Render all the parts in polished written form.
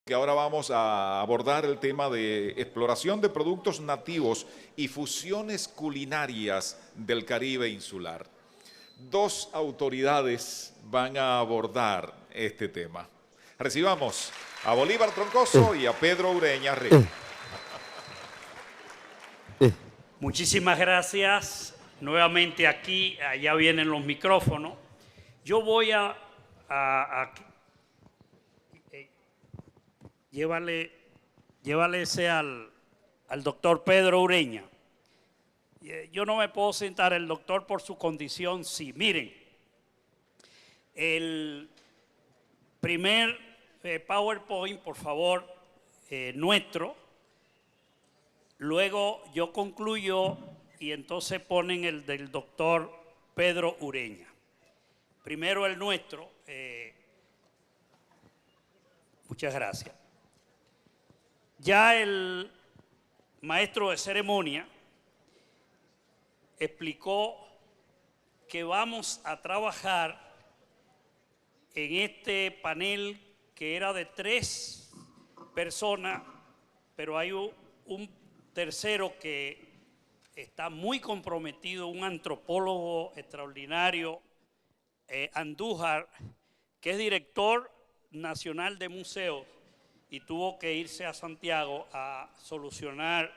Que ahora vamos a abordar el tema de exploración de productos nativos y fusiones culinarias del Caribe insular. Dos autoridades van a abordar este tema. Recibamos a Bolívar Troncoso y a Pedro Ureña Rey. Muchísimas gracias. Nuevamente aquí, allá vienen los micrófonos. Yo voy a llévale ese al doctor Pedro Ureña. Yo no me puedo sentar, el doctor por su condición, sí. Miren, el primer PowerPoint, por favor, nuestro. Luego yo concluyo y entonces ponen el del doctor Pedro Ureña. Primero el nuestro. Muchas gracias. Ya el maestro de ceremonia explicó que vamos a trabajar en este panel que era de 3 personas, pero hay un tercero que está muy comprometido, un antropólogo extraordinario, Andújar, que es director nacional de museos y tuvo que irse a Santiago a solucionar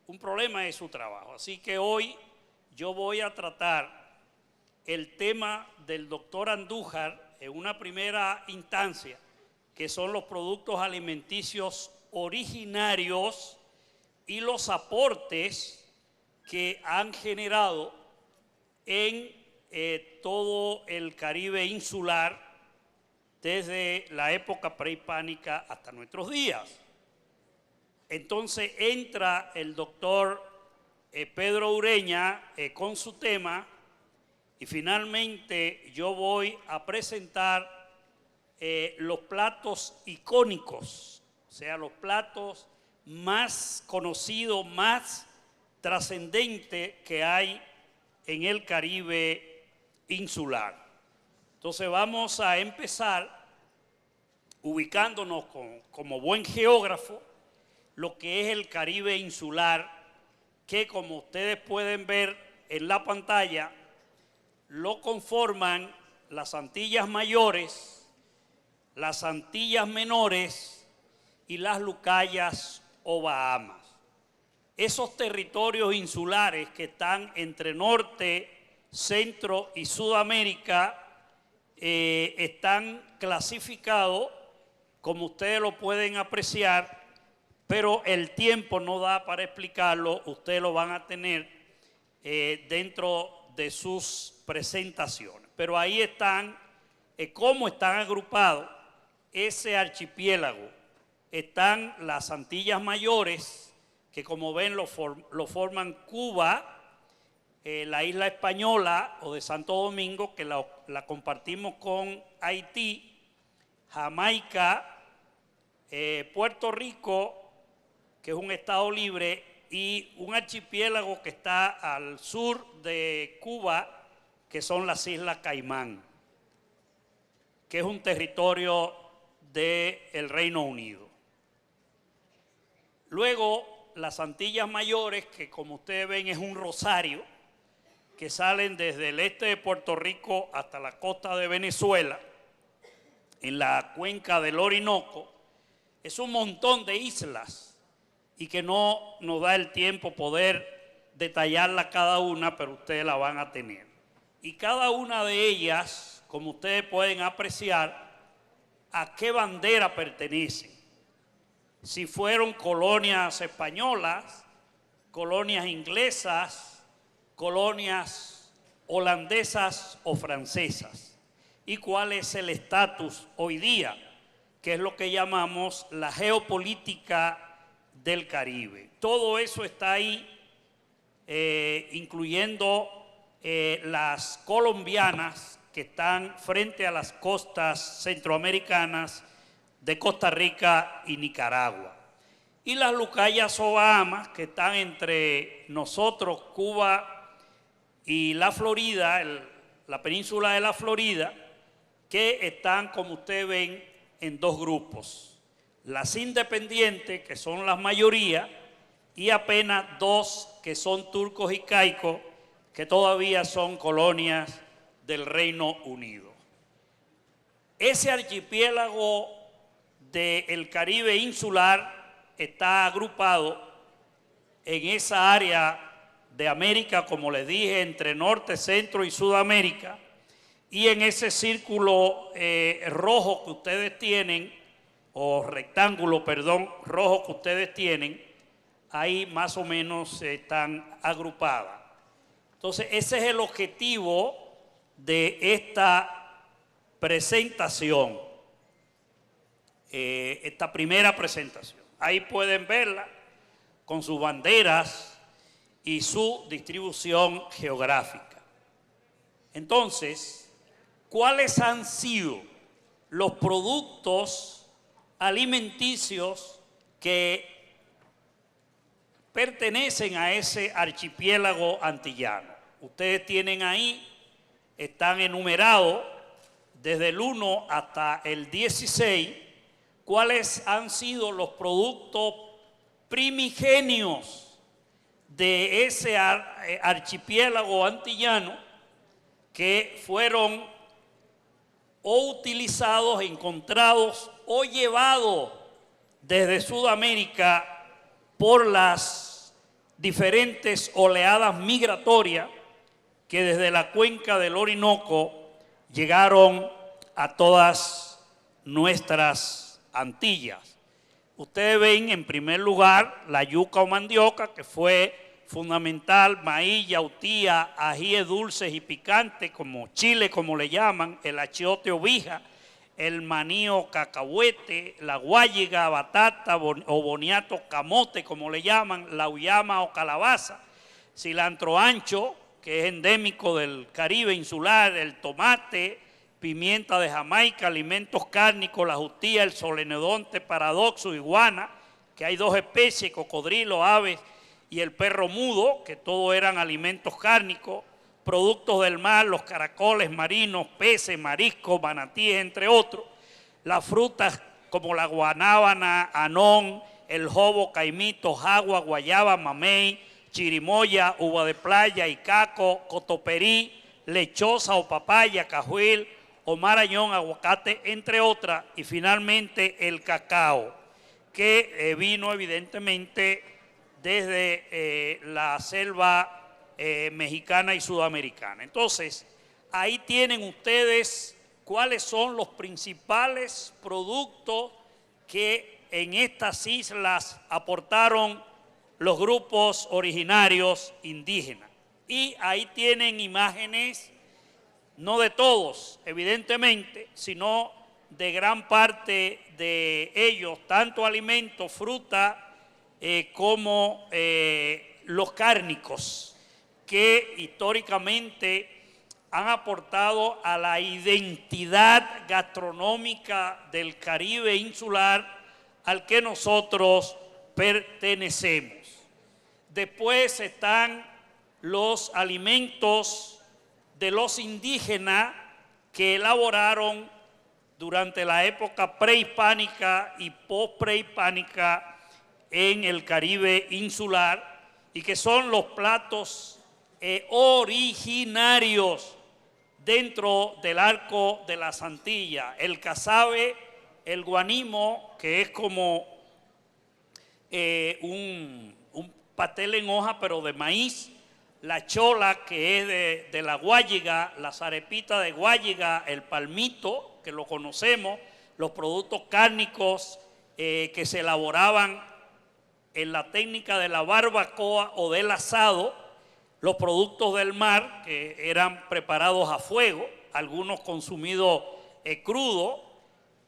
un problema de su trabajo. Así que hoy yo voy a tratar el tema del doctor Andújar en una primera instancia, que son los productos alimenticios originarios y los aportes que han generado en todo el Caribe insular desde la época prehispánica hasta nuestros días. Entonces entra el doctor Pedro Ureña con su tema y finalmente yo voy a presentar los platos icónicos, o sea, los platos más conocidos, más trascendentes que hay en el Caribe insular. Entonces vamos a empezar ubicándonos como buen geógrafo lo que es el Caribe insular, que como ustedes pueden ver en la pantalla, lo conforman las Antillas Mayores, las Antillas Menores y las Lucayas o Bahamas. Esos territorios insulares que están entre Norte, Centro y Sudamérica están clasificados, como ustedes lo pueden apreciar, pero el tiempo no da para explicarlo, ustedes lo van a tener dentro de sus presentaciones. Pero ahí están, cómo están agrupados ese archipiélago. Están las Antillas Mayores, que como ven lo forman Cuba, la isla española o de Santo Domingo, que la compartimos con Haití, Jamaica, Puerto Rico, que es un estado libre, y un archipiélago que está al sur de Cuba, que son las Islas Caimán, que es un territorio del Reino Unido. Luego, las Antillas Mayores, que como ustedes ven es un rosario, que salen desde el este de Puerto Rico hasta la costa de Venezuela, en la cuenca del Orinoco. Es un montón de islas y que no nos da el tiempo poder detallarla cada una, pero ustedes la van a tener. Y cada una de ellas, como ustedes pueden apreciar, ¿a qué bandera pertenecen? Si fueron colonias españolas, colonias inglesas, colonias holandesas o francesas, y cuál es el estatus hoy día, que es lo que llamamos la geopolítica del Caribe. Todo eso está ahí, incluyendo las colombianas que están frente a las costas centroamericanas de Costa Rica y Nicaragua. Y las Lucayas o Bahamas, que están entre nosotros, Cuba y la Florida, la península de la Florida, que están, como ustedes ven, en dos grupos: las independientes, que son la mayoría, y apenas dos que son turcos y caicos, que todavía son colonias del Reino Unido. Ese archipiélago del Caribe insular está agrupado en esa área de América, como les dije, entre Norte, Centro y Sudamérica, y en ese círculo rojo que ustedes tienen, o rectángulo, perdón, rojo que ustedes tienen, ahí más o menos están agrupadas. Entonces, ese es el objetivo de esta presentación, esta primera presentación. Ahí pueden verla con sus banderas y su distribución geográfica. Entonces, ¿cuáles han sido los productos alimenticios que pertenecen a ese archipiélago antillano? Ustedes tienen ahí, están enumerados desde el 1 hasta el 16, cuáles han sido los productos primigenios de ese archipiélago antillano que fueron o utilizados, encontrados o llevados desde Sudamérica por las diferentes oleadas migratorias que desde la cuenca del Orinoco llegaron a todas nuestras Antillas. Ustedes ven en primer lugar la yuca o mandioca, que fue fundamental, maíz, yautía, ajíes dulces y picantes, como chile, como le llaman, el achiote o vija, el maní o cacahuete, la guayiga, batata o boniato, camote, como le llaman, la uyama o calabaza, cilantro ancho, que es endémico del Caribe insular, el tomate, pimienta de Jamaica, alimentos cárnicos, la justía, el solenodonte, paradoxo, iguana, que hay dos especies, cocodrilo, aves, y el perro mudo, que todos eran alimentos cárnicos, productos del mar, los caracoles marinos, peces, mariscos, manatíes, entre otros, las frutas como la guanábana, anón, el jobo, caimito, jagua, guayaba, mamey, chirimoya, uva de playa, icaco, cotoperí, lechosa o papaya, cajuil, o marañón, aguacate, entre otras, y finalmente el cacao, que vino evidentemente desde la selva mexicana y sudamericana. Entonces, ahí tienen ustedes cuáles son los principales productos que en estas islas aportaron los grupos originarios indígenas. Y ahí tienen imágenes, no de todos, evidentemente, sino de gran parte de ellos, tanto alimentos, fruta, como los cárnicos, que históricamente han aportado a la identidad gastronómica del Caribe insular al que nosotros pertenecemos. Después están los alimentos de los indígenas que elaboraron durante la época prehispánica y postprehispánica en el Caribe insular, y que son los platos originarios dentro del arco de las Antillas: el casabe, el guanimo, que es como un pastel en hoja pero de maíz, la chola, que es de la guayiga, las arepitas de guayiga, el palmito, que lo conocemos, los productos cárnicos que se elaboraban en la técnica de la barbacoa o del asado, los productos del mar que eran preparados a fuego, algunos consumidos crudos,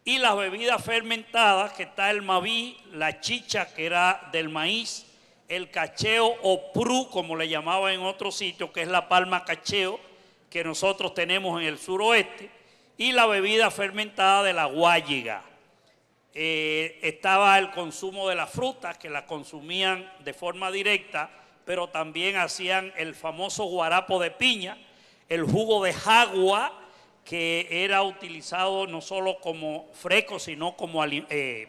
y las bebidas fermentadas, que está el maví, la chicha, que era del maíz, el cacheo o prú, como le llamaban en otros sitios, que es la palma cacheo que nosotros tenemos en el suroeste, y la bebida fermentada de la guayiga. Estaba el consumo de las frutas, que la consumían de forma directa, pero también hacían el famoso guarapo de piña, el jugo de jagua, que era utilizado no solo como fresco, sino como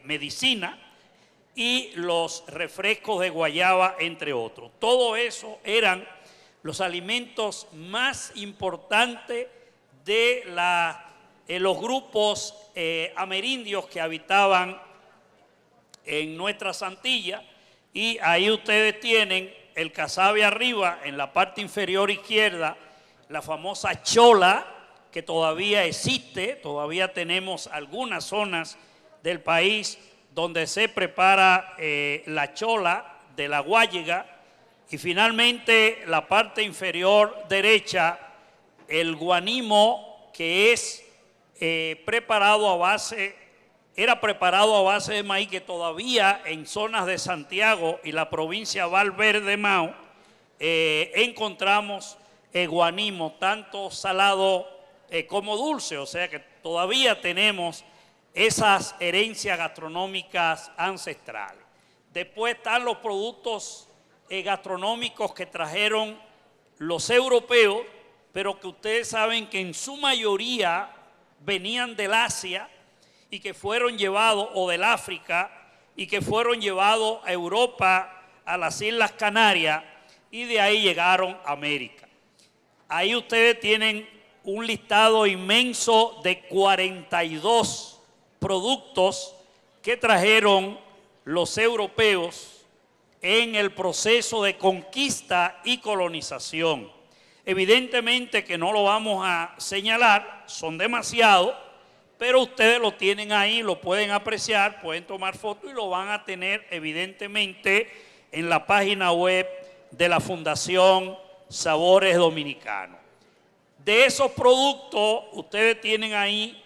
medicina, y los refrescos de guayaba, entre otros. Todo eso eran los alimentos más importantes de los grupos amerindios que habitaban en nuestras Antillas, y ahí ustedes tienen el casabe arriba, en la parte inferior izquierda, la famosa chola, que todavía existe, todavía tenemos algunas zonas del país donde se prepara la chola de la guayiga, y finalmente la parte inferior derecha, el guanimo, que es era preparado a base de maíz, que todavía en zonas de Santiago y la provincia de Valverde Mao encontramos guanimo, tanto salado como dulce, o sea que todavía tenemos esas herencias gastronómicas ancestrales. Después están los productos gastronómicos que trajeron los europeos, pero que ustedes saben que en su mayoría venían del Asia y que fueron llevados, o del África, y que fueron llevados a Europa, a las Islas Canarias, y de ahí llegaron a América. Ahí ustedes tienen un listado inmenso de 42 productos que trajeron los europeos en el proceso de conquista y colonización. Evidentemente que no lo vamos a señalar, son demasiados, pero ustedes lo tienen ahí, lo pueden apreciar, pueden tomar fotos y lo van a tener evidentemente en la página web de la Fundación Sabores Dominicanos. De esos productos, ustedes tienen ahí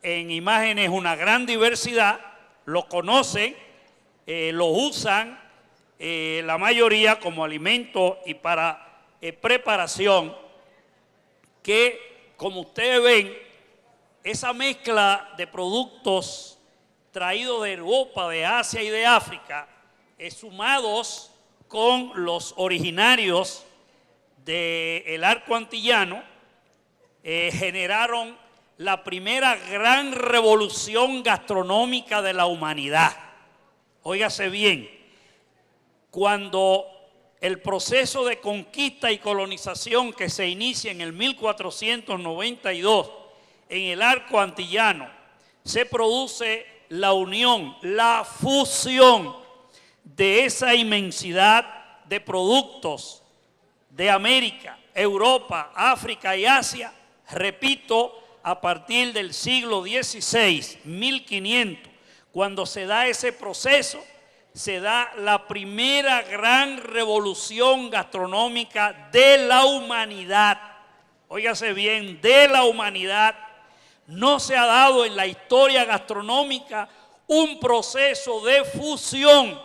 en imágenes una gran diversidad, los conocen, los usan la mayoría como alimento y para preparación, que como ustedes ven, esa mezcla de productos traídos de Europa, de Asia y de África, sumados con los originarios del arco antillano, generaron la primera gran revolución gastronómica de la humanidad. Óigase bien, cuando el proceso de conquista y colonización que se inicia en el 1492 en el arco antillano, se produce la unión, la fusión de esa inmensidad de productos de América, Europa, África y Asia, repito, a partir del siglo XVI, 1500, cuando se da ese proceso, se da la primera gran revolución gastronómica de la humanidad. Óigase bien, de la humanidad. No se ha dado en la historia gastronómica un proceso de fusión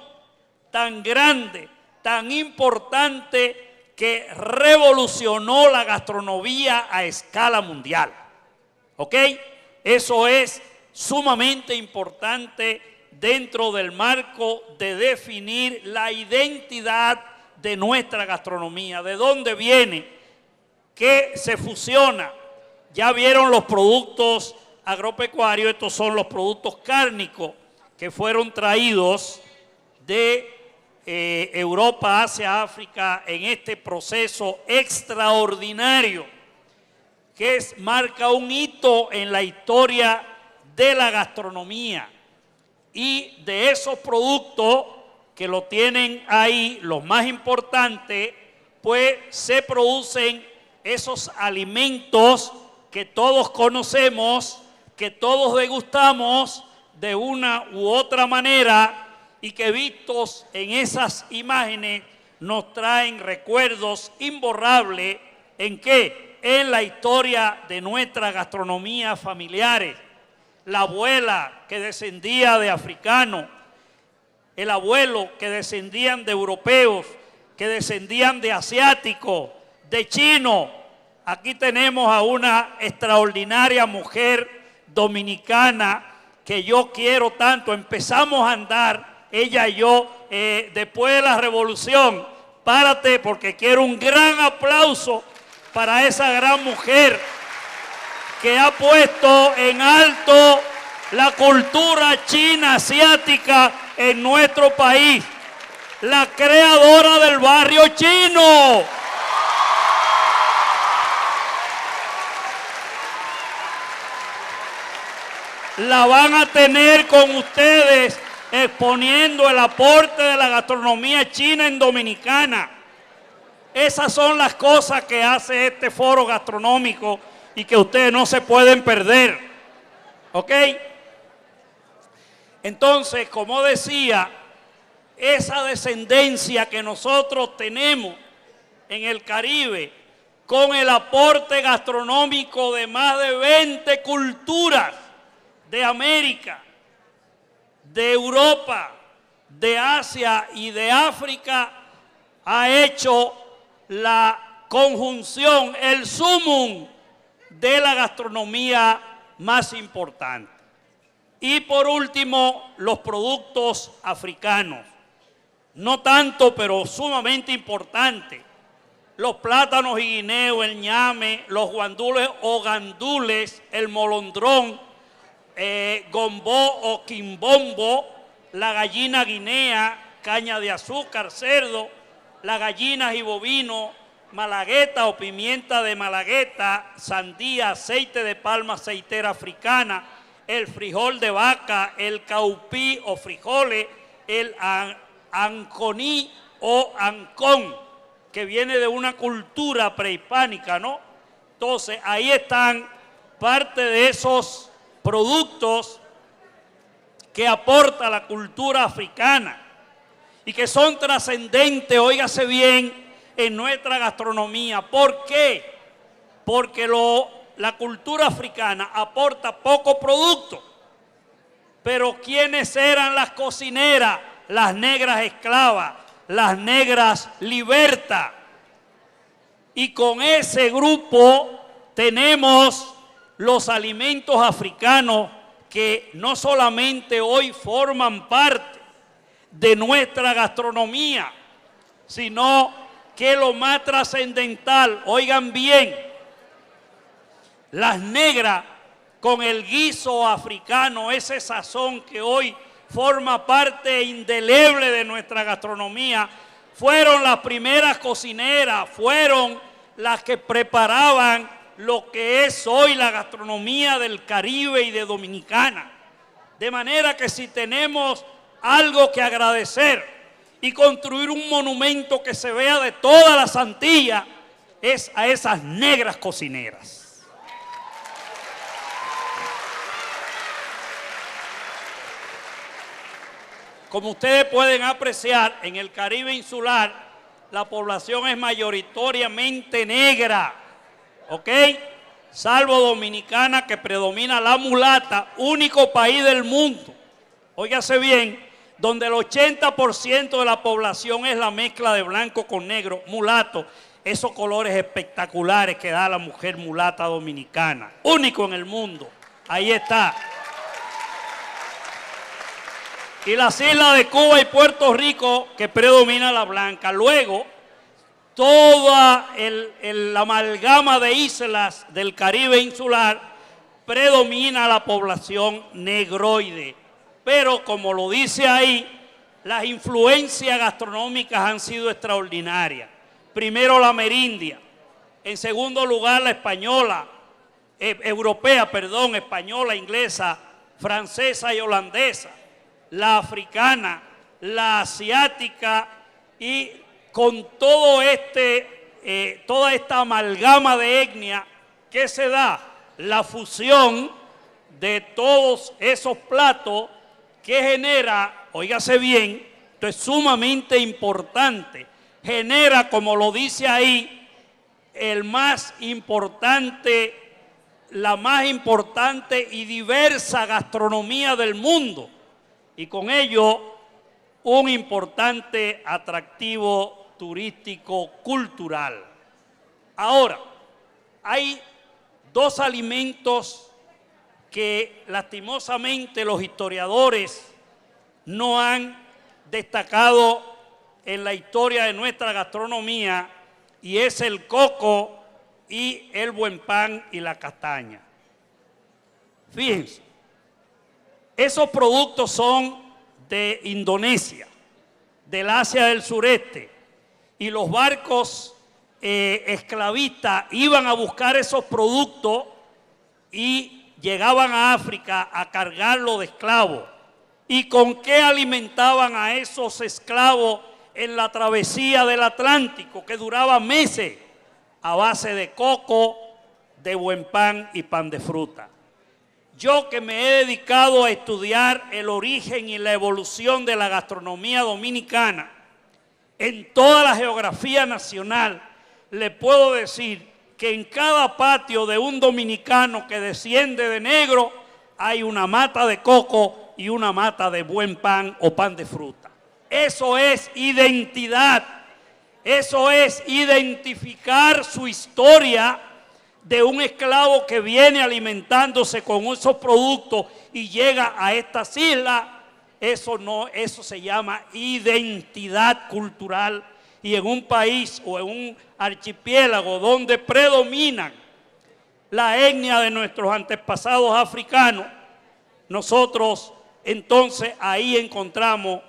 tan grande, tan importante, que revolucionó la gastronomía a escala mundial. ¿Ok? Eso es sumamente importante dentro del marco de definir la identidad de nuestra gastronomía, de dónde viene, qué se fusiona. Ya vieron los productos agropecuarios, estos son los productos cárnicos que fueron traídos de Europa, Asia, África, en este proceso extraordinario que marca un hito en la historia de la gastronomía. Y de esos productos que lo tienen ahí, los más importantes, pues se producen esos alimentos que todos conocemos, que todos degustamos de una u otra manera, y que vistos en esas imágenes nos traen recuerdos imborrables. ¿En qué? En la historia de nuestras gastronomías familiares. La abuela que descendía de africanos, el abuelo que descendían de europeos, que descendían de asiáticos, de chinos. Aquí tenemos a una extraordinaria mujer dominicana que yo quiero tanto. Empezamos a andar, ella y yo, después de la revolución. Párate, porque quiero un gran aplauso para esa gran mujer que ha puesto en alto la cultura china asiática en nuestro país, la creadora del barrio chino. La van a tener con ustedes exponiendo el aporte de la gastronomía china en Dominicana. Esas son las cosas que hace este foro gastronómico y que ustedes no se pueden perder. ¿Ok? Entonces, como decía, esa descendencia que nosotros tenemos en el Caribe, con el aporte gastronómico de más de 20 culturas de América, de Europa, de Asia y de África, ha hecho la conjunción, el sumum de la gastronomía más importante. Y por último, los productos africanos. No tanto, pero sumamente importante. Los plátanos y guineos, el ñame, los guandules o gandules, el molondrón, gombó o quimbombo, la gallina guinea, caña de azúcar, cerdo, las gallinas y bovino, malagueta o pimienta de malagueta, sandía, aceite de palma aceitera africana, el frijol de vaca, el caupí o frijoles, el anconí o ancón, que viene de una cultura prehispánica, ¿no? Entonces, ahí están parte de esos productos que aporta la cultura africana y que son trascendentes, óigase bien, en nuestra gastronomía. ¿Por qué? Porque la cultura africana aporta poco producto. Pero ¿quiénes eran las cocineras? Las negras esclavas, las negras libertas. Y con ese grupo tenemos los alimentos africanos que no solamente hoy forman parte de nuestra gastronomía, sino que lo más trascendental, oigan bien, las negras con el guiso africano, ese sazón que hoy forma parte indeleble de nuestra gastronomía, fueron las primeras cocineras, fueron las que preparaban lo que es hoy la gastronomía del Caribe y de Dominicana. De manera que si tenemos algo que agradecer y construir un monumento que se vea de toda la Antilla, es a esas negras cocineras. Como ustedes pueden apreciar, en el Caribe insular la población es mayoritariamente negra, ¿ok? Salvo Dominicana, que predomina la mulata, único país del mundo, óigase bien, donde el 80% de la población es la mezcla de blanco con negro, mulato, esos colores espectaculares que da la mujer mulata dominicana, único en el mundo, ahí está. Y las islas de Cuba y Puerto Rico, que predomina la blanca. Luego, toda la amalgama de islas del Caribe insular predomina la población negroide. Pero, como lo dice ahí, las influencias gastronómicas han sido extraordinarias. Primero la amerindia, en segundo lugar la española, española, inglesa, francesa y holandesa, la africana, la asiática, y con todo toda esta amalgama de etnia que se da, la fusión de todos esos platos que genera, óigase bien, esto es sumamente importante, genera, como lo dice ahí, la más importante y diversa gastronomía del mundo, y con ello un importante atractivo turístico cultural. Ahora, hay dos alimentos que lastimosamente los historiadores no han destacado en la historia de nuestra gastronomía, y es el coco y el buen pan y la castaña. Fíjense, esos productos son de Indonesia, del Asia del Sureste, y los barcos esclavistas iban a buscar esos productos y llegaban a África a cargarlo de esclavos. ¿Y con qué alimentaban a esos esclavos en la travesía del Atlántico, que duraba meses? A base de coco, de buen pan y pan de fruta. Yo, que me he dedicado a estudiar el origen y la evolución de la gastronomía dominicana en toda la geografía nacional, le puedo decir que en cada patio de un dominicano que desciende de negro hay una mata de coco y una mata de buen pan o pan de fruta. Eso es identidad, eso es identificar su historia de un esclavo que viene alimentándose con esos productos y llega a estas islas. Eso se llama identidad cultural. Y en un país o en un archipiélago donde predominan la etnia de nuestros antepasados africanos, nosotros entonces ahí encontramos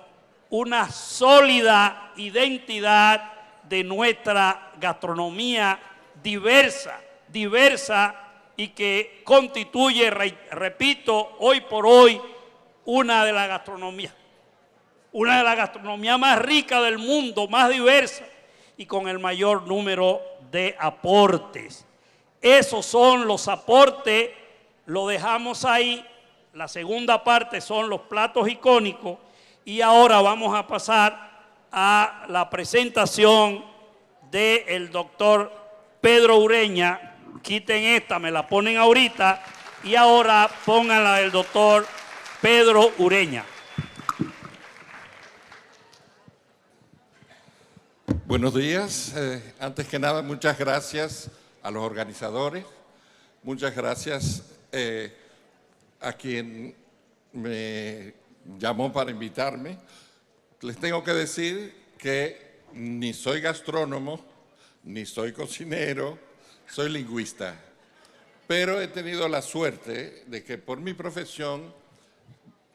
una sólida identidad de nuestra gastronomía diversa y que constituye, repito, hoy por hoy una de las gastronomías más ricas del mundo, más diversa y con el mayor número de aportes. Esos son los aportes, lo dejamos ahí. La segunda parte son los platos icónicos y ahora vamos a pasar a la presentación del doctor Pedro Ureña. Quiten esta, me la ponen ahorita y ahora pongan la del doctor Pedro Ureña. Buenos días. Antes que nada, muchas gracias a los organizadores. Muchas gracias a quien me llamó para invitarme. Les tengo que decir que ni soy gastrónomo, ni soy cocinero, soy lingüista. Pero he tenido la suerte de que por mi profesión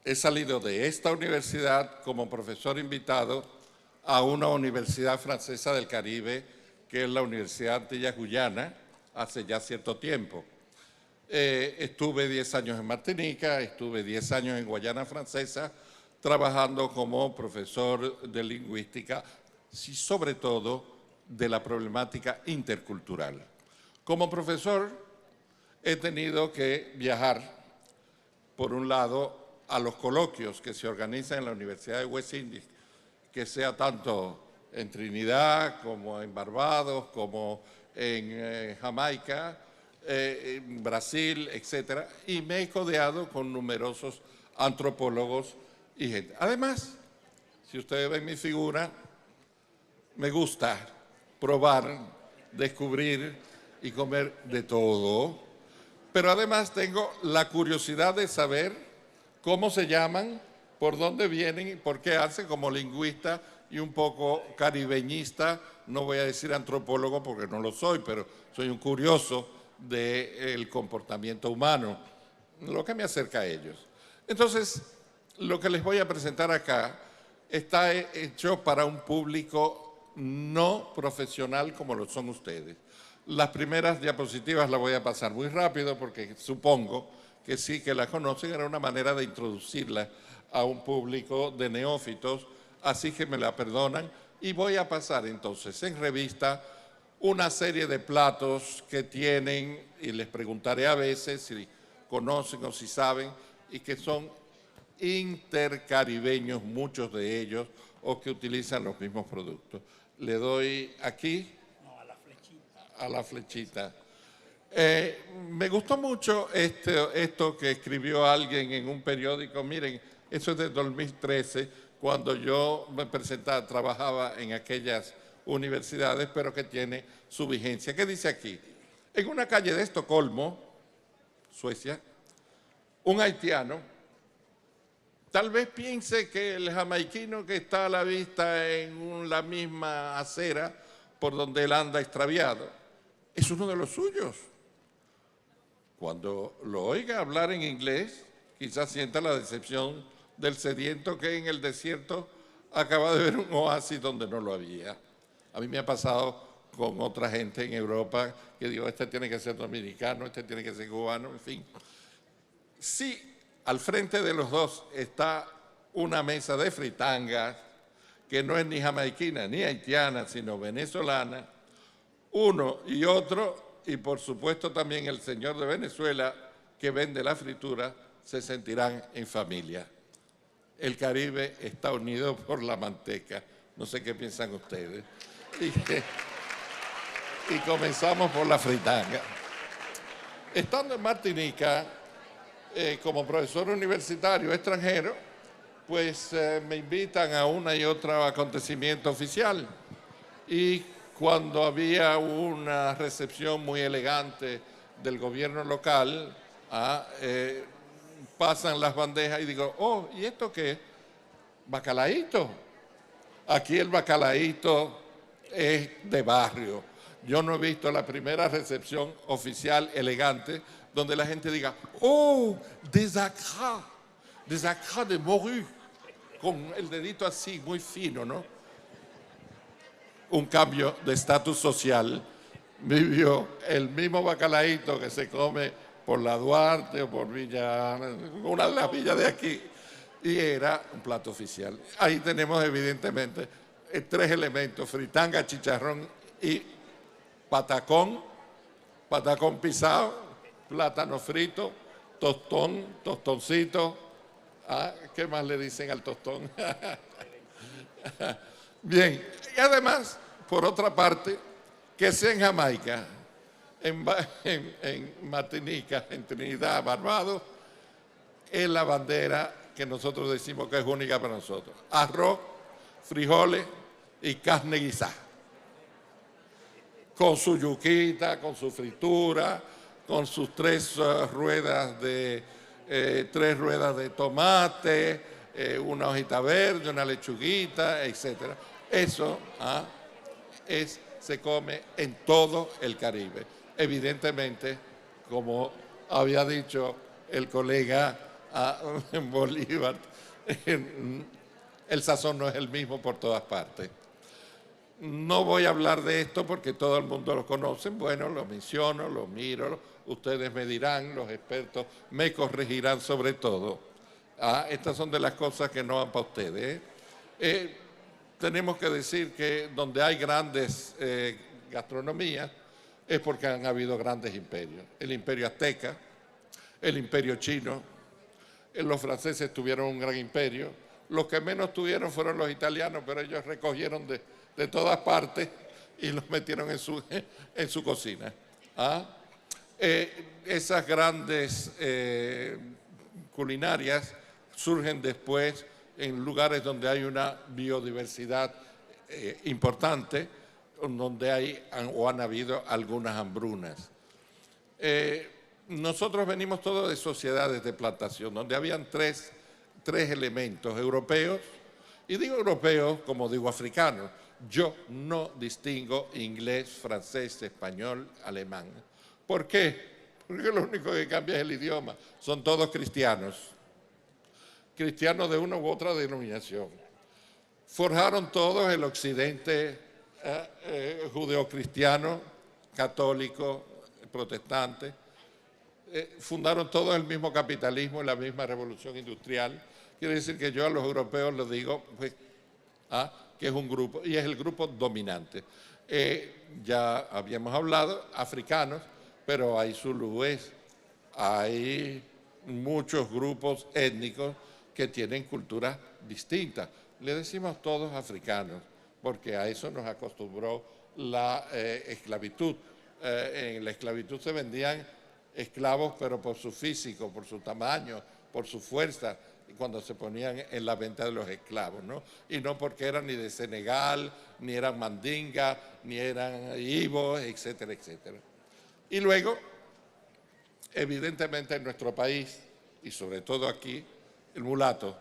he salido de esta universidad como profesor invitado a una universidad francesa del Caribe, que es la Universidad Antillas Guyana, hace ya cierto tiempo. Estuve 10 años en Martinica, estuve 10 años en Guayana Francesa, trabajando como profesor de lingüística, y sobre todo de la problemática intercultural. Como profesor he tenido que viajar, por un lado, a los coloquios que se organizan en la Universidad de West Indies, que sea tanto en Trinidad, como en Barbados, como en Jamaica, en Brasil, etc. Y me he codeado con numerosos antropólogos y gente. Además, si ustedes ven mi figura, me gusta probar, descubrir y comer de todo. Pero además tengo la curiosidad de saber cómo se llaman, por dónde vienen y por qué hacen, como lingüista y un poco caribeñista. No voy a decir antropólogo porque no lo soy, pero soy un curioso del comportamiento humano, lo que me acerca a ellos. Entonces, lo que les voy a presentar acá está hecho para un público no profesional como lo son ustedes. Las primeras diapositivas las voy a pasar muy rápido porque supongo que sí que las conocen. Era una manera de introducirlas a un público de neófitos, así que me la perdonan. Y voy a pasar entonces en revista una serie de platos que tienen, y les preguntaré a veces si conocen o si saben, y que son intercaribeños, muchos de ellos, o que utilizan los mismos productos. Le doy aquí. No, a la flechita. A la flechita. Me gustó mucho esto que escribió alguien en un periódico. Miren, eso es de 2013, cuando yo me presentaba, trabajaba en aquellas universidades, pero que tiene su vigencia. ¿Qué dice aquí? En una calle de Estocolmo, Suecia, un haitiano, tal vez piense que el jamaiquino que está a la vista en la misma acera por donde él anda extraviado, es uno de los suyos. Cuando lo oiga hablar en inglés, quizás sienta la decepción del sediento que en el desierto acaba de ver un oasis donde no lo había. A mí me ha pasado con otra gente en Europa que digo, este tiene que ser dominicano, este tiene que ser cubano, en fin. Si al frente de los dos está una mesa de fritangas, que no es ni jamaiquina ni haitiana, sino venezolana, uno y otro, y por supuesto también el señor de Venezuela que vende la fritura, se sentirán en familia. El Caribe está unido por la manteca. No sé qué piensan ustedes. Y comenzamos por la fritanga. Estando en Martinica, como profesor universitario extranjero, pues me invitan a una y otra acontecimiento oficial. Y cuando había una recepción muy elegante del gobierno local, pasan las bandejas y digo, oh, ¿y esto qué? Bacalaíto. Aquí el bacalaíto es de barrio. Yo no he visto la primera recepción oficial elegante donde la gente diga, oh, des acras de morue, con el dedito así, muy fino, ¿no? Un cambio de estatus social. Vivió el mismo bacalaíto que se come por la Duarte o por Villa, una de las villas de aquí, y era un plato oficial. Ahí tenemos evidentemente 3 elementos, fritanga, chicharrón y patacón pisado, plátano frito, tostoncito. ¿Qué más le dicen al tostón? Bien, y además, por otra parte, que sea en Jamaica, en Martinica, en Trinidad, Barbados, es la bandera que nosotros decimos que es única para nosotros. Arroz, frijoles y carne guisada. Con su yuquita, con su fritura, con sus 3 ruedas de tomate, una hojita verde, una lechuguita, etc. Eso se come en todo el Caribe. Evidentemente, como había dicho el colega Bolívar, el sazón no es el mismo por todas partes. No voy a hablar de esto porque todo el mundo lo conoce. Bueno, lo menciono, lo miro, ustedes me dirán, los expertos me corregirán sobre todo. Estas son de las cosas que no van para ustedes. Tenemos que decir que donde hay grandes gastronomías es porque han habido grandes imperios. El imperio azteca, el imperio chino, los franceses tuvieron un gran imperio. Los que menos tuvieron fueron los italianos, pero ellos recogieron de todas partes y los metieron en su cocina. Esas grandes culinarias surgen después en lugares donde hay una biodiversidad importante, donde hay o han habido algunas hambrunas. Nosotros venimos todos de sociedades de plantación, donde habían tres elementos europeos, y digo europeos como digo africanos. Yo no distingo inglés, francés, español, alemán. ¿Por qué? Porque lo único que cambia es el idioma. Son todos cristianos. Cristianos de una u otra denominación. Forjaron todos el occidente judeocristiano, católico, protestante. Fundaron todos el mismo capitalismo y la misma revolución industrial. Quiere decir que yo a los europeos les digo pues, que es un grupo, y es el grupo dominante. Ya habíamos hablado, africanos, pero hay zulúes, hay muchos grupos étnicos que tienen culturas distintas. Le decimos todos africanos, porque a eso nos acostumbró la esclavitud. En la esclavitud se vendían esclavos, pero por su físico, por su tamaño, por su fuerza, cuando se ponían en la venta de los esclavos, ¿no? Y no porque eran ni de Senegal, ni eran mandinga, ni eran ibos, etcétera, etcétera. Y luego, evidentemente en nuestro país, y sobre todo aquí, el mulato.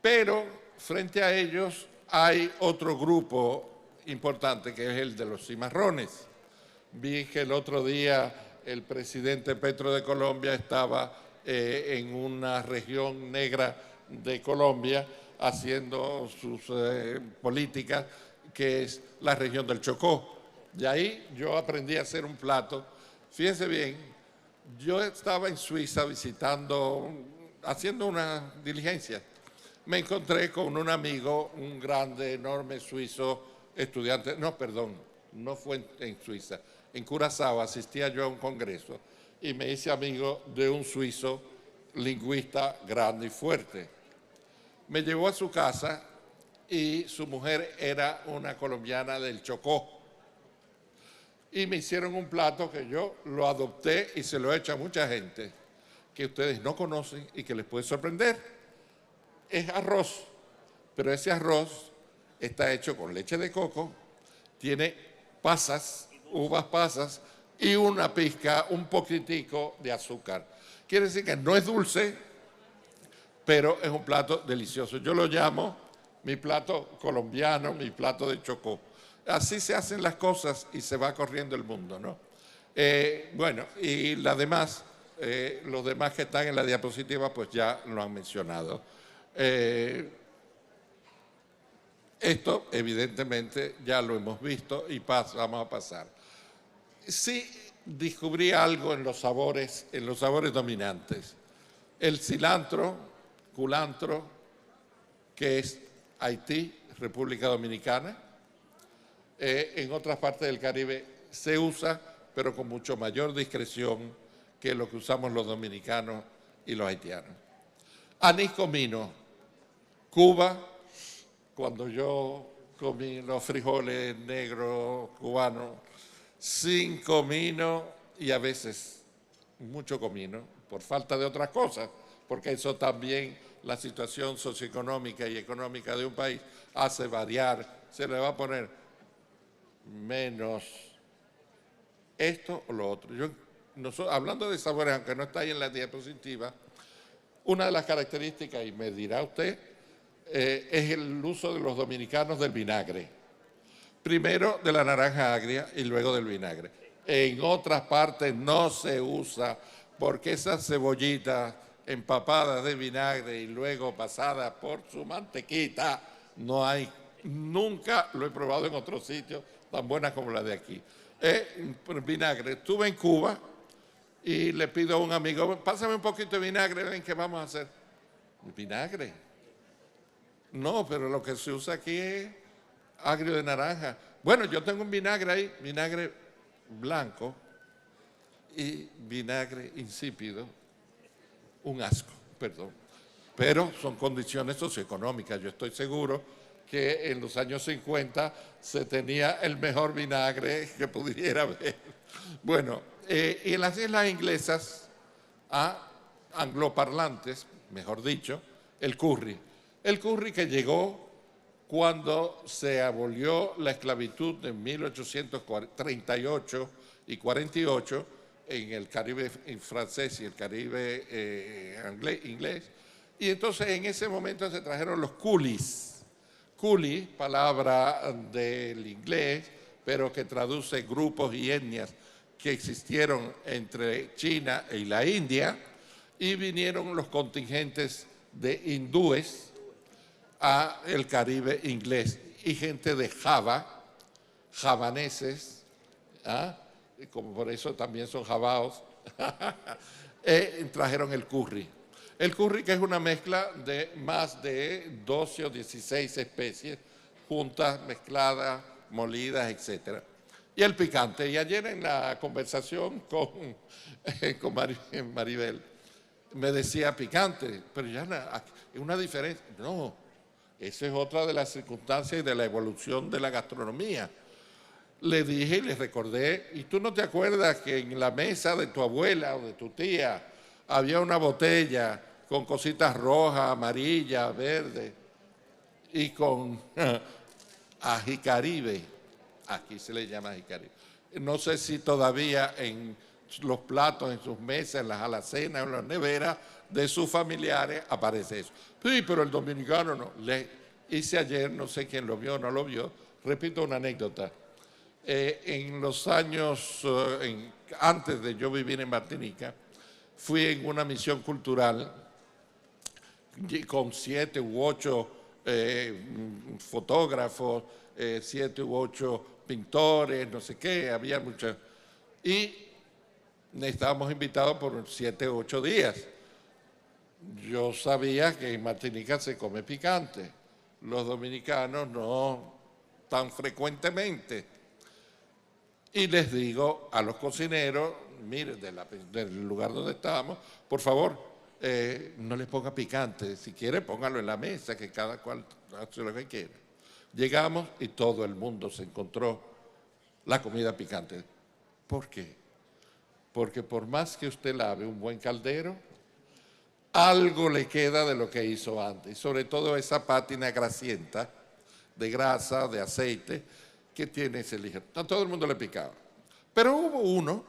Pero frente a ellos hay otro grupo importante que es el de los cimarrones. Vi que el otro día el presidente Petro de Colombia estaba en una región negra de Colombia haciendo sus políticas, que es la región del Chocó. De ahí yo aprendí a hacer un plato. Fíjense bien, yo estaba en Suiza haciendo una diligencia. Me encontré con un amigo, un grande, enorme suizo, estudiante, no, perdón, no fue en Suiza, en Curazao asistía yo a un congreso y me hice amigo de un suizo lingüista grande y fuerte. Me llevó a su casa y su mujer era una colombiana del Chocó. Y me hicieron un plato que yo lo adopté y se lo he hecho a mucha gente que ustedes no conocen y que les puede sorprender. Es arroz, pero ese arroz está hecho con leche de coco, tiene pasas, uvas pasas y una pizca, un poquitico de azúcar. Quiere decir que no es dulce, pero es un plato delicioso. Yo lo llamo mi plato colombiano, mi plato de Chocó. Así se hacen las cosas y se va corriendo el mundo, ¿no? Bueno, y los demás que están en la diapositiva, pues ya lo han mencionado. Esto, evidentemente, ya lo hemos visto y vamos a pasar. Sí descubrí algo en los sabores dominantes. El cilantro, culantro, que es Haití, República Dominicana. En otras partes del Caribe se usa, pero con mucho mayor discreción que lo que usamos los dominicanos y los haitianos. Anís comino, Cuba, cuando yo comí los frijoles negros cubanos, sin comino y a veces mucho comino, por falta de otras cosas, porque eso también, la situación socioeconómica y económica de un país hace variar, se le va a poner menos esto o lo otro. Hablando de sabores, aunque no está ahí en la diapositiva, una de las características, y me dirá usted, es el uso de los dominicanos del vinagre. Primero de la naranja agria y luego del vinagre. En otras partes no se usa porque esas cebollitas empapadas de vinagre y luego pasadas por su mantequita, no hay. Nunca lo he probado en otro sitio tan buenas como la de aquí. Vinagre. Estuve en Cuba y le pido a un amigo, pásame un poquito de vinagre, ven, ¿qué vamos a hacer? ¿Vinagre? No, pero lo que se usa aquí es agrio de naranja. Bueno, yo tengo un vinagre ahí, vinagre blanco y vinagre insípido, un asco, perdón. Pero son condiciones socioeconómicas. Yo estoy seguro que en los años 50 se tenía el mejor vinagre que pudiera haber. Bueno, y en las islas inglesas, a angloparlantes, mejor dicho, el curry. El curry que llegó cuando se abolió la esclavitud en 1838 y 48 en el Caribe francés y el Caribe inglés. Y entonces en ese momento se trajeron los coolies. Coolie, palabra del inglés, pero que traduce grupos y etnias que existieron entre China y la India, y vinieron los contingentes de hindúes a el Caribe inglés y gente de Java, javaneses, como por eso también son javaos, trajeron el curry. El curry, que es una mezcla de más de 12 o 16 especies juntas, mezcladas, molidas, etc. Y el picante. Y ayer en la conversación con Maribel me decía picante, pero ya es una diferencia. No, esa es otra de las circunstancias de la evolución de la gastronomía. Le dije y le recordé, ¿y tú no te acuerdas que en la mesa de tu abuela o de tu tía había una botella con cositas rojas, amarillas, verdes y con ajicaribe? Aquí se le llama ajicaribe. No sé si todavía en los platos, en sus mesas, en las alacenas, en las neveras de sus familiares aparece eso. Sí, pero el dominicano no. Le hice ayer, no sé quién lo vio o no lo vio, repito una anécdota. En los años antes de yo vivir en Martinica, fui en una misión cultural con 7 u 8 fotógrafos, 7 u 8 pintores, no sé qué, había muchas. Y estábamos invitados por 7 u 8 días. Yo sabía que en Martinica se come picante, los dominicanos no tan frecuentemente. Y les digo a los cocineros, miren, del lugar donde estábamos, por favor, no les ponga picante, si quiere póngalo en la mesa, que cada cual hace lo que quiera. Llegamos y todo el mundo se encontró la comida picante. ¿Por qué? Porque por más que usted lave un buen caldero, algo le queda de lo que hizo antes, y sobre todo esa pátina grasienta de grasa, de aceite, que tiene ese ligero. A todo el mundo le picaba. Pero hubo uno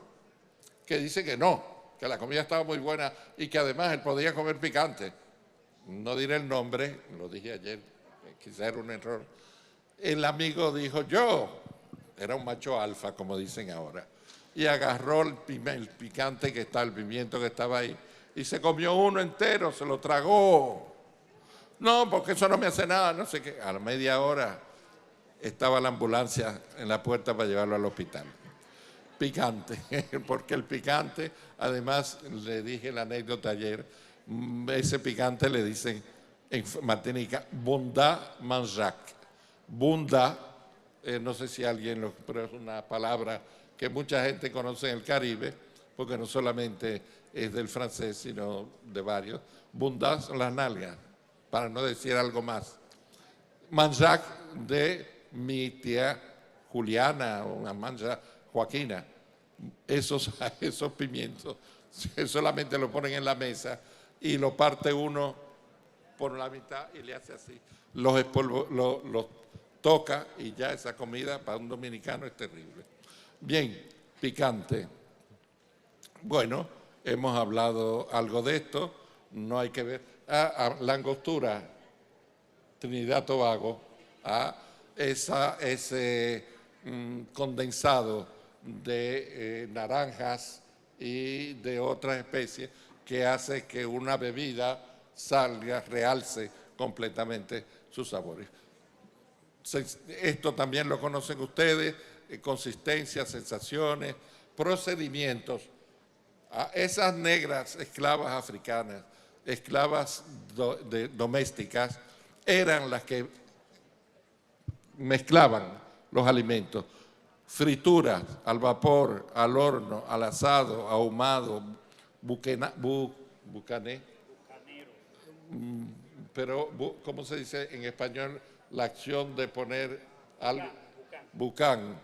que dice que no, que la comida estaba muy buena y que además él podía comer picante. No diré el nombre, lo dije ayer, quizá era un error. El amigo dijo, yo, era un macho alfa, como dicen ahora, y agarró el picante que está, el pimiento que estaba ahí, y se comió uno entero, se lo tragó. No, porque eso no me hace nada, no sé qué. A la media hora estaba la ambulancia en la puerta para llevarlo al hospital. Picante, porque el picante, además le dije la anécdota ayer, ese picante le dicen en Martinica, bunda manjac. Bunda, no sé si alguien pero es una palabra que mucha gente conoce en el Caribe, porque no solamente es del francés, sino de varios. Bunda son las nalgas, para no decir algo más. Manjac de mi tía Juliana, o una mancha Joaquina. Esos pimientos solamente lo ponen en la mesa y lo parte uno por la mitad y le hace así. Los toca y ya esa comida para un dominicano es terrible. Bien, picante. Bueno, hemos hablado algo de esto, no hay que ver. La angostura, Trinidad Tobago, ese condensado de naranjas y de otras especies que hace que una bebida realce completamente sus sabores. Esto también lo conocen ustedes, consistencias, sensaciones, procedimientos. Esas negras esclavas africanas, esclavas domésticas, eran las que mezclaban los alimentos. Frituras, al vapor, al horno, al asado, ahumado, bucané. Pero, ¿cómo se dice en español la acción de poner algo? Bucán.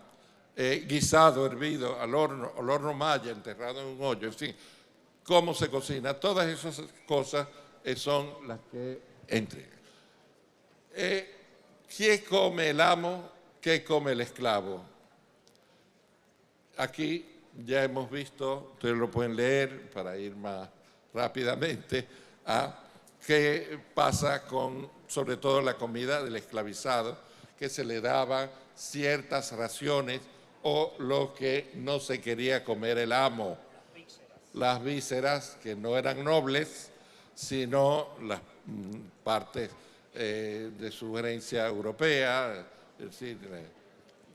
Guisado, hervido, al horno maya, enterrado en un hoyo, en fin. ¿Cómo se cocina? Todas esas cosas son las que entregan. ¿Qué come el amo? ¿Qué come el esclavo? Aquí ya hemos visto, ustedes lo pueden leer para ir más rápidamente, qué pasa con, sobre todo, la comida del esclavizado, que se le daban ciertas raciones o lo que no se quería comer el amo. Las vísceras, que no eran nobles, sino las partes de su herencia europea, es decir,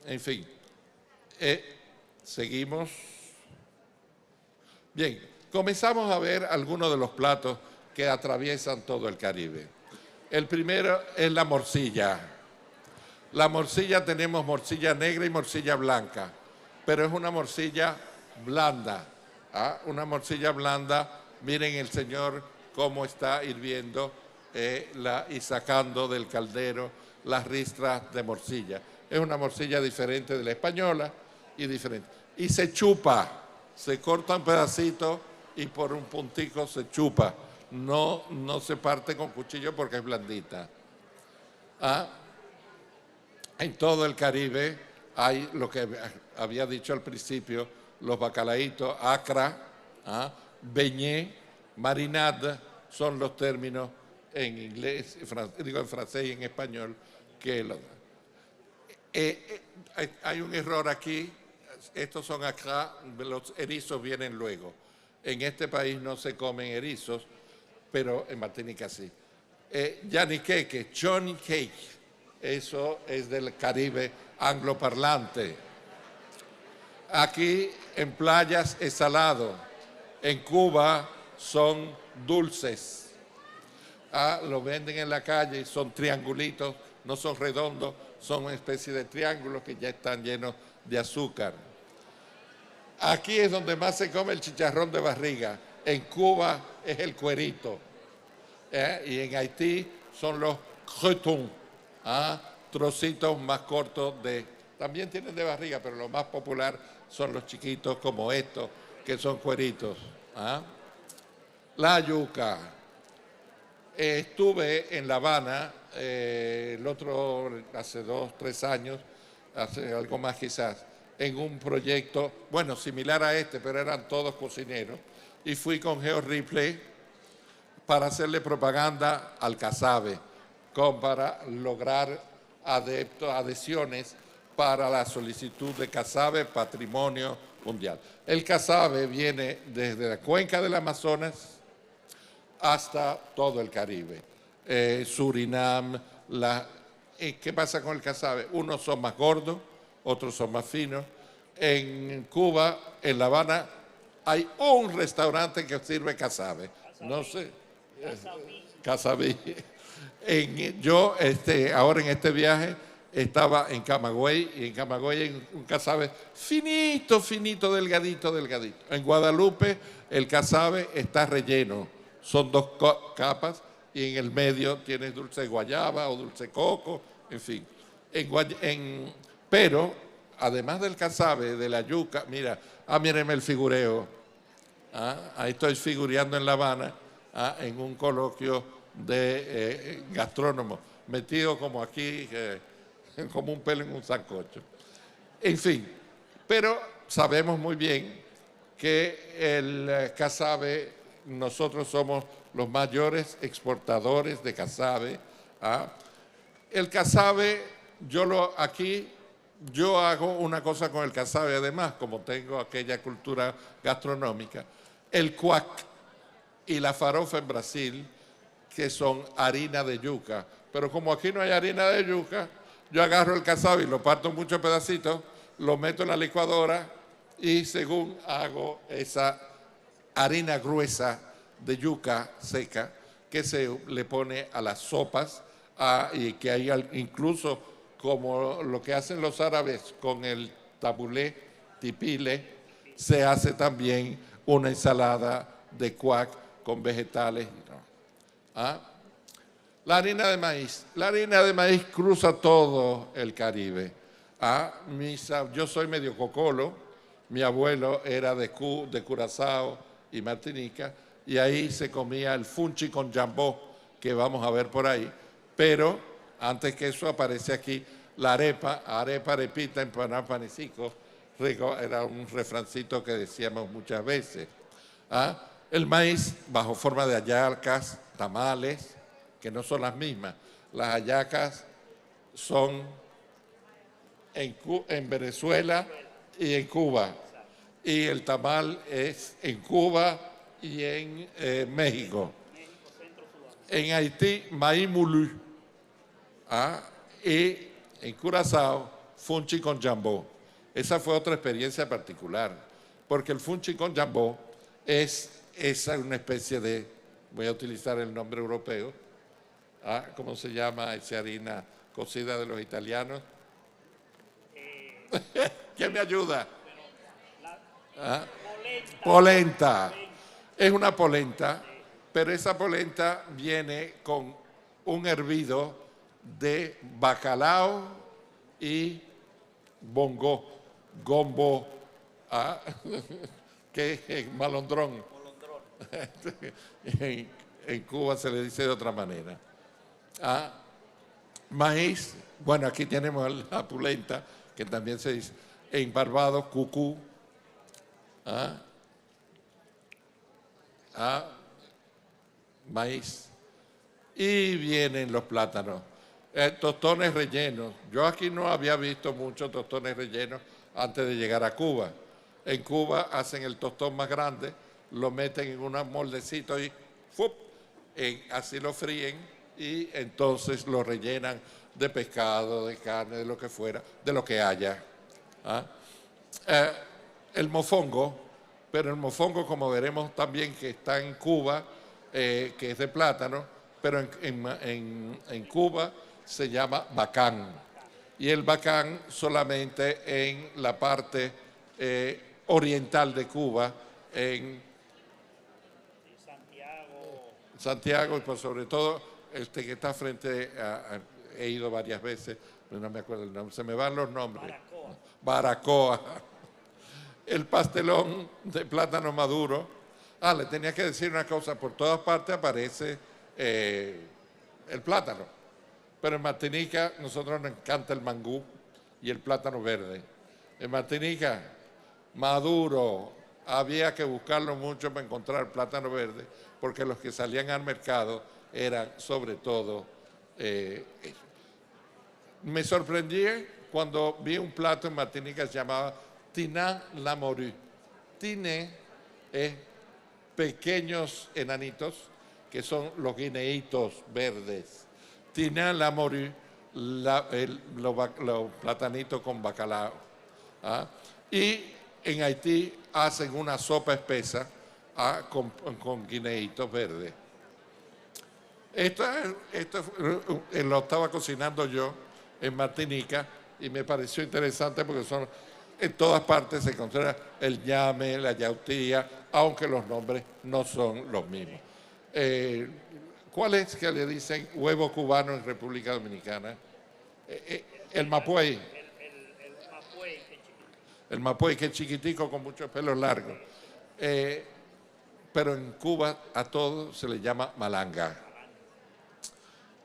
en fin. Seguimos. Bien, comenzamos a ver algunos de los platos que atraviesan todo el Caribe. El primero es la morcilla. La morcilla, tenemos morcilla negra y morcilla blanca, pero es una morcilla blanda. Una morcilla blanda, miren el señor cómo está hirviendo y sacando del caldero las ristras de morcilla. Es una morcilla diferente de la española y diferente. Y se chupa, se corta un pedacito y por un puntico se chupa. No se parte con cuchillo porque es blandita. En todo el Caribe hay lo que había dicho al principio, los bacalaitos, acra, beignet, marinade, son los términos en inglés, digo en francés y en español que lo dan. Hay un error aquí, estos son acá, los erizos vienen luego. En este país no se comen erizos, pero en Martinica sí. Yaniqueque, Johnny Cake, eso es del Caribe angloparlante. Aquí en playas es salado, en Cuba son dulces. Lo venden en la calle y son triangulitos, no son redondos, son una especie de triángulos que ya están llenos de azúcar. Aquí es donde más se come el chicharrón de barriga. En Cuba es el cuerito. Y en Haití son los cretons, trocitos más cortos de... También tienen de barriga, pero lo más popular son los chiquitos como estos, que son cueritos. La yuca. Estuve en La Habana hace 2, 3 años, hace algo más quizás, en un proyecto, bueno, similar a este, pero eran todos cocineros, y fui con Geo Ripley para hacerle propaganda al casabe, para lograr adhesiones para la solicitud de casabe Patrimonio Mundial. El casabe viene desde la cuenca del Amazonas hasta todo el Caribe, Surinam. ¿Qué pasa con el casabe? Unos son más gordos, otros son más finos. En Cuba, en La Habana, hay un restaurante que sirve casabe. No sé. Casabí. Yo ahora en este viaje estaba en Camagüey, y en Camagüey hay un casabe finito, finito, delgadito, delgadito. En Guadalupe el casabe está relleno, son 2 capas, y en el medio tienes dulce de guayaba o dulce de coco, en fin. Pero además del casabe, de la yuca, mírenme el figureo. Ahí estoy figureando en La Habana, en un coloquio de gastrónomo, metido como aquí, como un pelo en un sancocho. En fin, pero sabemos muy bien que el casabe, nosotros somos los mayores exportadores de casabe. El casabe, yo hago una cosa con el casabe, además, como tengo aquella cultura gastronómica, el cuac y la farofa en Brasil, que son harina de yuca. Pero como aquí no hay harina de yuca, yo agarro el casabe y lo parto en muchos pedacitos, lo meto en la licuadora y según hago esa harina gruesa de yuca seca que se le pone a las sopas, y que hay incluso, como lo que hacen los árabes con el tabulé, tipile, se hace también una ensalada de cuac con vegetales. La harina de maíz. La harina de maíz cruza todo el Caribe. Yo soy medio cocolo. Mi abuelo era de Curazao y Martinica, y ahí se comía el funchi con jambó, que vamos a ver por ahí. Pero antes que eso aparece aquí la arepa, arepita, empanada, panecico. Rico, era un refrancito que decíamos muchas veces. El maíz bajo forma de hallacas, tamales, que no son las mismas. Las hallacas son en Venezuela y en Cuba. Y el tamal es en Cuba y en México. En Haití, maíz mulú. Y en Curazao, funchi con jambó. Esa fue otra experiencia particular, porque el funchi con jambó es una especie de, voy a utilizar el nombre europeo, ¿cómo se llama esa harina cocida de los italianos? ¿Quién me ayuda? Polenta. Es una polenta, pero esa polenta viene con un hervido de bacalao y gombo, que es malondrón. En Cuba se le dice de otra manera. Maíz, bueno, aquí tenemos la polenta, que también se dice. En Barbados, cucú. Maíz. Y vienen los plátanos. Tostones rellenos. Yo aquí no había visto muchos tostones rellenos. antes de llegar a Cuba. En Cuba hacen el tostón más grande, lo meten en un moldecito y ¡fup! Así lo fríen y entonces lo rellenan de pescado, de carne, de lo que fuera, de lo que haya. ¿Ah? El mofongo, pero el mofongo, como veremos también que está en Cuba, que es de plátano, pero en Cuba se llama bacán. Y el bacán solamente en la parte oriental de Cuba, en Santiago, y pues sobre todo este que está frente he ido varias veces, pero no me acuerdo el nombre, se me van los nombres. Baracoa. El pastelón de plátano maduro. Le tenía que decir una cosa, por todas partes aparece el plátano, pero en Martinica nosotros nos encanta el mangú y el plátano verde. En Martinica, maduro, había que buscarlo mucho para encontrar plátano verde, porque los que salían al mercado eran sobre todo eso. Me sorprendí cuando vi un plato en Martinica que se llamaba Tiná la Morue. Tiné es pequeños enanitos, que son los guineitos verdes. Tiná la Morue, los platanitos con bacalao. Y en Haití hacen una sopa espesa con guineitos verdes. Esto lo estaba cocinando yo en Martinica y me pareció interesante porque en todas partes se encuentra el ñame, la yautía, aunque los nombres no son los mismos. ¿Cuál es que le dicen huevo cubano en República Dominicana? El mapuey. El mapuey, que es chiquitico con muchos pelos largos. Pero en Cuba a todo se le llama malanga.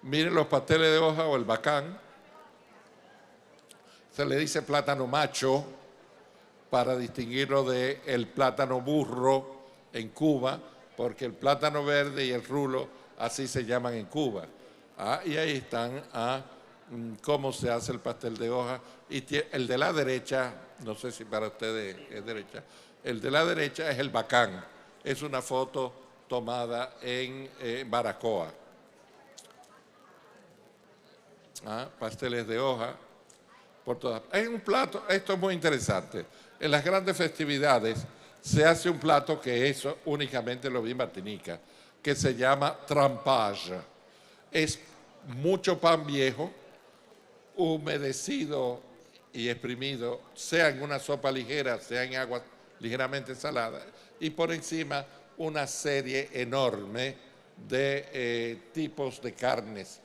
Miren los pasteles de hoja o el bacán. Se le dice plátano macho para distinguirlo del plátano burro en Cuba, porque el plátano verde y el rulo así se llaman en Cuba. Y ahí están cómo se hace el pastel de hoja. Y el de la derecha, no sé si para ustedes es derecha, el de la derecha es el bacán. Es una foto tomada en Baracoa. Pasteles de hoja por todas. Hay un plato, esto es muy interesante. En las grandes festividades se hace un plato que eso únicamente lo vi en Martinica, que se llama trampage. Es mucho pan viejo, humedecido y exprimido, sea en una sopa ligera, sea en agua ligeramente salada, y por encima una serie enorme de tipos de carnes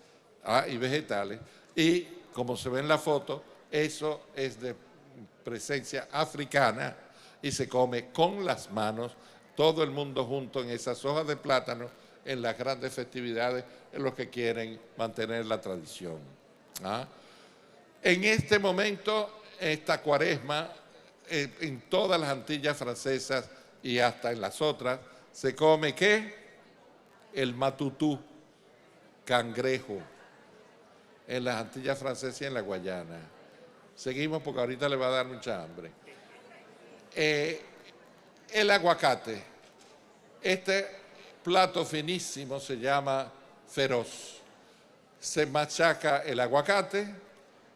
y vegetales. Y como se ve en la foto, eso es de presencia africana y se come con las manos, todo el mundo junto en esas hojas de plátano en las grandes festividades, en los que quieren mantener la tradición. En este momento, esta cuaresma, en todas las Antillas francesas y hasta en las otras, se come ¿qué? El matutú, cangrejo, en las Antillas francesas y en la Guayana. Seguimos porque ahorita le va a dar mucha hambre. El aguacate. Este plato finísimo se llama feroz. Se machaca el aguacate,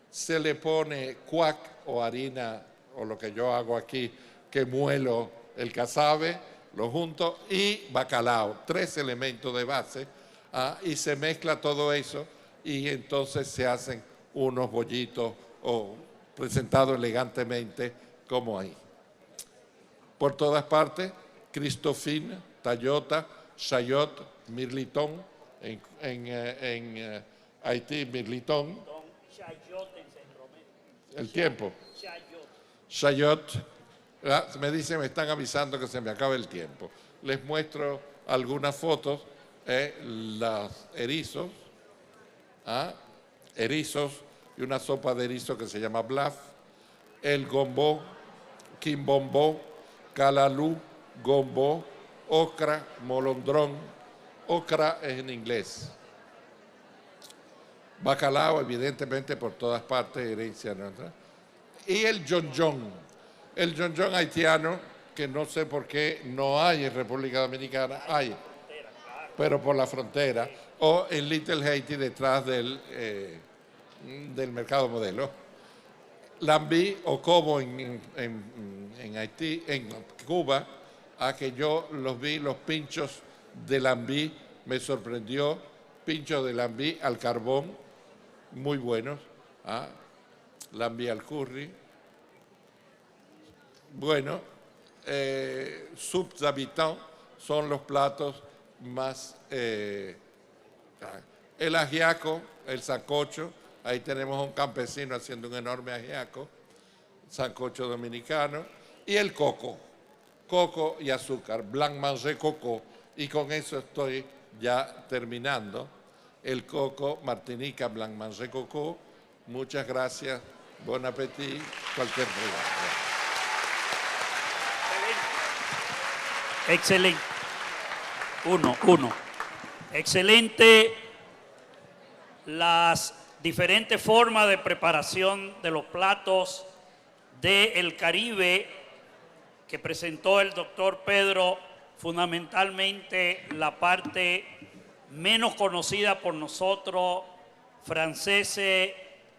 se le pone cuac o harina, o lo que yo hago aquí, que muelo el casabe, lo junto, y bacalao, 3 elementos de base, y se mezcla todo eso y entonces se hacen unos bollitos o presentados elegantemente como ahí. Por todas partes, Cristofín, Tayota, Chayot, Mirlitón, en Haití, Mirlitón. El tiempo. Chayot. Me dicen, me están avisando que se me acaba el tiempo. Les muestro algunas fotos, los erizos, erizos y una sopa de erizo que se llama blaf, el gombo, quimbombo, calalú, gombo, ocra, molondrón, ocra es en inglés. Bacalao, evidentemente, por todas partes, herencia nuestra. y el John John. El John John haitiano, que no sé por qué no hay en República Dominicana, hay, pero por la frontera, o el Little Haiti detrás del mercado modelo. Lambí o Cobo en Haití, en Cuba, a que yo los vi, los pinchos de Lambí, me sorprendió, pinchos de Lambí al carbón, muy buenos, Lambí al curry. Bueno, subhabitants son los platos más, el ajiaco, el sancocho, ahí tenemos un campesino haciendo un enorme ajiaco, sancocho dominicano, y el coco, coco y azúcar, blanc manger coco, y con eso estoy ya terminando. El coco, Martinica, blanc manger coco. Muchas gracias, bon appétit, cualquier pregunta. Excelente. Uno. Excelente las diferentes formas de preparación de los platos del Caribe que presentó el doctor Pedro, fundamentalmente la parte menos conocida por nosotros, franceses,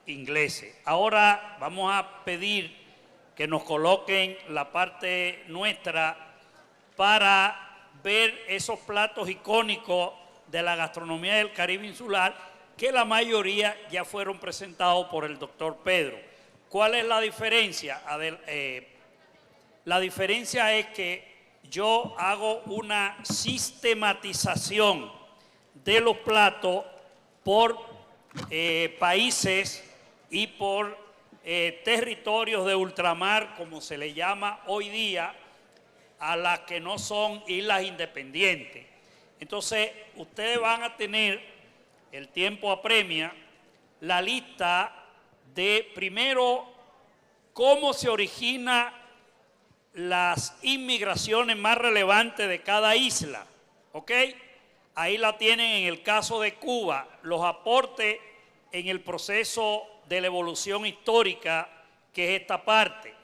ingleses. Ahora vamos a pedir que nos coloquen la parte nuestra para ver esos platos icónicos de la gastronomía del Caribe insular, que la mayoría ya fueron presentados por el doctor Pedro. ¿Cuál es la diferencia? La diferencia es que yo hago una sistematización de los platos por países y por territorios de ultramar, como se le llama hoy día, a las que no son islas independientes. Entonces, ustedes van a tener, el tiempo apremia, la lista de, primero, cómo se origina las inmigraciones más relevantes de cada isla, ¿ok? Ahí la tienen en el caso de Cuba, los aportes en el proceso de la evolución histórica, que es esta parte,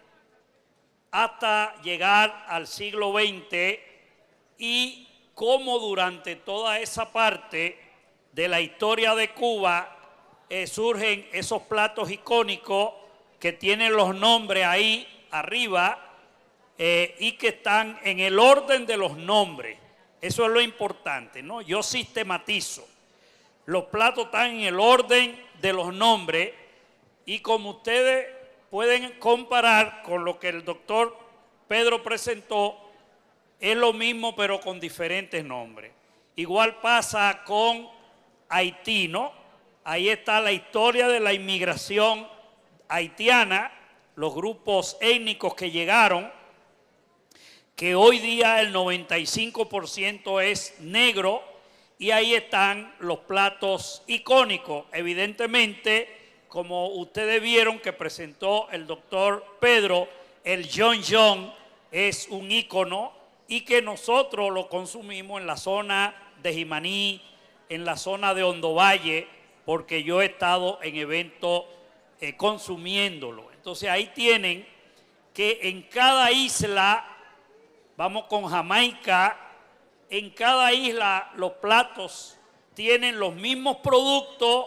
hasta llegar al siglo XX, y cómo durante toda esa parte de la historia de Cuba surgen esos platos icónicos que tienen los nombres ahí arriba y que están en el orden de los nombres. Eso es lo importante, ¿no? Yo sistematizo. Los platos están en el orden de los nombres y como ustedes pueden comparar con lo que el doctor Pedro presentó, es lo mismo pero con diferentes nombres. Igual pasa con Haití, ¿no? Ahí está la historia de la inmigración haitiana, los grupos étnicos que llegaron, que hoy día el 95% es negro, y ahí están los platos icónicos. Evidentemente, como ustedes vieron que presentó el doctor Pedro, el John John es un ícono y que nosotros lo consumimos en la zona de Jimaní, en la zona de Hondo Valle, porque yo he estado en eventos consumiéndolo. Entonces ahí tienen que en cada isla, vamos con Jamaica, en cada isla los platos tienen los mismos productos,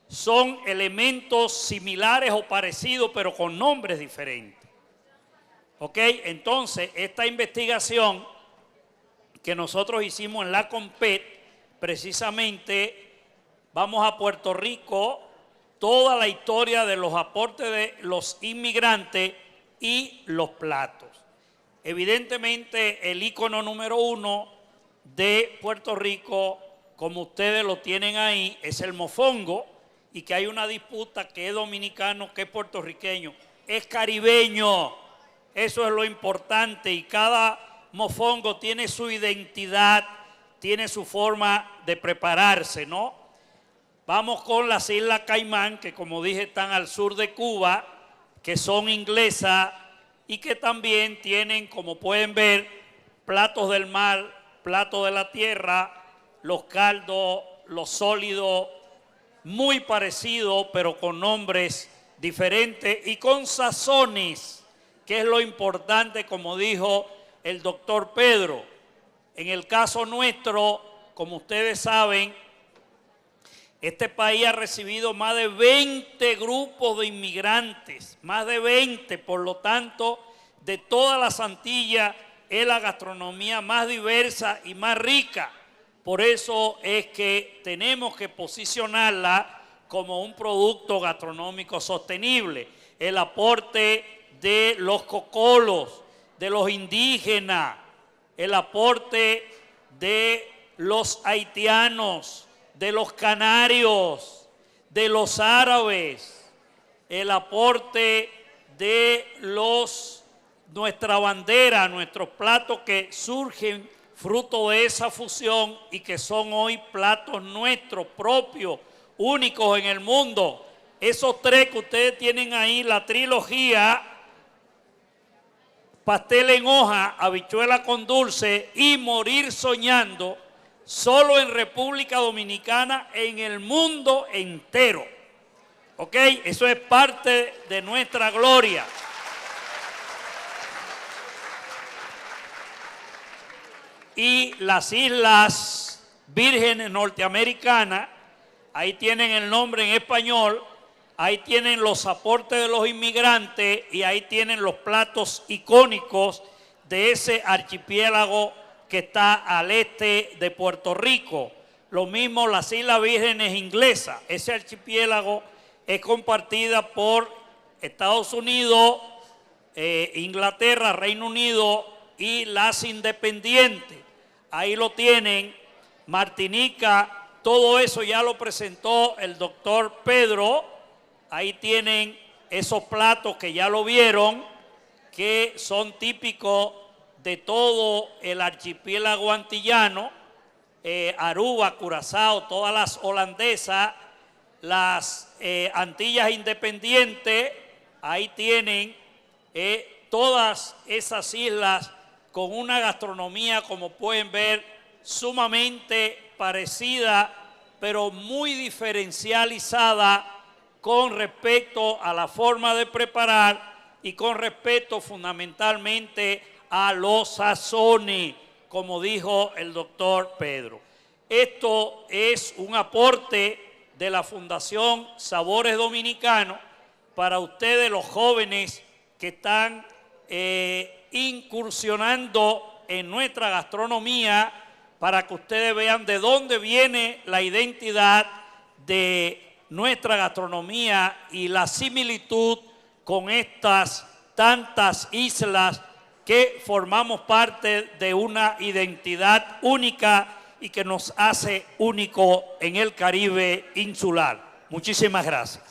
son elementos similares o parecidos, pero con nombres diferentes. ¿Ok? Entonces, esta investigación que nosotros hicimos en la COMPET, precisamente vamos a Puerto Rico, toda la historia de los aportes de los inmigrantes y los platos. Evidentemente, el ícono número uno de Puerto Rico, como ustedes lo tienen ahí, es el mofongo, y que hay una disputa que es dominicano, que es puertorriqueño, es caribeño. Eso es lo importante, y cada mofongo tiene su identidad, tiene su forma de prepararse, ¿no? Vamos con las Islas Caimán, que como dije están al sur de Cuba, que son inglesas y que también tienen, como pueden ver, platos del mar, platos de la tierra, los caldos, los sólidos, muy parecidos, pero con nombres diferentes y con sazones, que es lo importante, como dijo el doctor Pedro. En el caso nuestro, como ustedes saben, este país ha recibido más de 20 grupos de inmigrantes, más de 20, por lo tanto, de todas las Antillas es la gastronomía más diversa y más rica. Por eso es que tenemos que posicionarla como un producto gastronómico sostenible. El aporte de los cocolos, de los indígenas, el aporte de los haitianos, de los canarios, de los árabes, el aporte de nuestra bandera, nuestros platos que surgen fruto de esa fusión y que son hoy platos nuestros propios, únicos en el mundo. Esos tres que ustedes tienen ahí, la trilogía, pastel en hoja, habichuela con dulce y morir soñando, solo en República Dominicana, en el mundo entero. ¿Ok? Eso es parte de nuestra gloria. Y las Islas Vírgenes Norteamericanas, ahí tienen el nombre en español, ahí tienen los aportes de los inmigrantes y ahí tienen los platos icónicos de ese archipiélago que está al este de Puerto Rico. Lo mismo las Islas Vírgenes Inglesas. Ese archipiélago es compartida por Estados Unidos, Inglaterra, Reino Unido y las Independientes. Ahí lo tienen, Martinica, todo eso ya lo presentó el doctor Pedro. Ahí tienen esos platos que ya lo vieron, que son típicos de todo el archipiélago antillano, Aruba, Curazao, todas las holandesas, las Antillas Independientes. Ahí tienen todas esas islas con una gastronomía, como pueden ver, sumamente parecida, pero muy diferencializada con respecto a la forma de preparar y con respecto fundamentalmente a los sazones, como dijo el doctor Pedro. Esto es un aporte de la Fundación Sabores Dominicanos para ustedes, los jóvenes que están incursionando en nuestra gastronomía, para que ustedes vean de dónde viene la identidad de nuestra gastronomía y la similitud con estas tantas islas que formamos parte de una identidad única y que nos hace único en el Caribe insular. Muchísimas gracias.